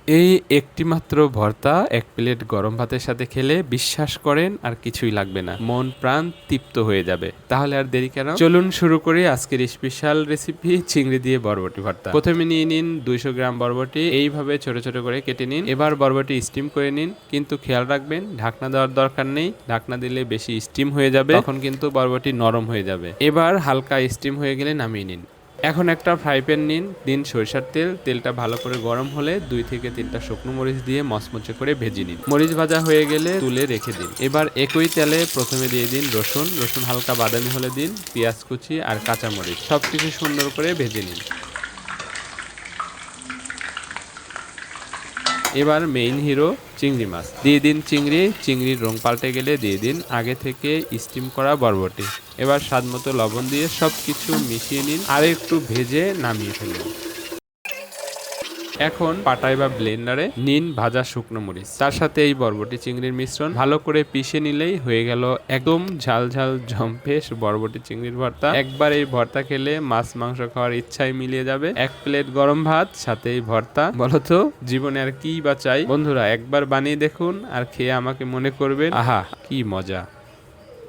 এই একটি মাত্র ভর্তা এক প্লেট গরম ভাতের সাথে খেলে বিশ্বাস করেন আর কিছুই লাগবে না, মন প্রাণ তৃপ্ত হয়ে যাবে। তাহলে আর দেরি কেন, চলুন শুরু করি আজকের স্পেশাল রেসিপি চিংড়ি দিয়ে বরবটি ভর্তা। প্রথমে নিয়ে নিন 200 গ্রাম বরবটি, এইভাবে ছোট ছোট করে কেটে নিন। এবার বরবটি স্টিম করে নিন, কিন্তু খেয়াল রাখবেন ঢাকনা দেওয়ার দরকার নেই, ঢাকনা দিলে বেশি স্টিম হয়ে যাবে, তখন কিন্তু বরবটি নরম হয়ে যাবে। এবার হালকা স্টিম হয়ে গেলে নামিয়ে নিন। এখন একটা ফ্রাই প্যান নিন, দিন সরিষার তেল, তেলটা ভালো করে গরম হলে 2 থেকে 3টা শুকনো মরিচ দিয়ে মচমচে করে ভেজে নিন। মরিচ ভাজা হয়ে গেলে তুলে রেখে দিন। এবার একই তেলে প্রথমে দিয়ে দিন রসুন, রসুন হালকা বাদামি হলে দিন পেঁয়াজ কুচি আর কাঁচা মরিচ, সবকিছু সুন্দর করে ভেজে নিন। এবার মেইন হিরো চিংড়ি মাছ দিয়ে দিন। চিংড়ির রং পাল্টে গেলে দিয়ে দিন আগে থেকে স্টিম করা বরবটি। এবার স্বাদ মতো লবণ দিয়ে সবকিছু মিশিয়ে নিন আর একটু ভেজে নামিয়ে ফেলুন। এখন পাটায় বা ব্লেন্ডারে নিন ভাজা শুকনো মরিচ, তার সাথে এই বরবটি চিংড়ির মিশ্রণ ভালো করে পিষে নিলেই হয়ে গেল একদম ঝাল ঝাল জম্পেশ বরবটি চিংড়ির ভর্তা। একবার এই ভর্তা খেলে মাছ মাংস খাওয়ার ইচ্ছাই মিলিয়ে যাবে। এক প্লেট গরম ভাত সাথে এই ভর্তা, বলতো জীবনে আর কি বা চাই। বন্ধুরা একবার বানিয়ে দেখুন আর খেয়ে আমাকে মনে করবেন, আহা কি মজা।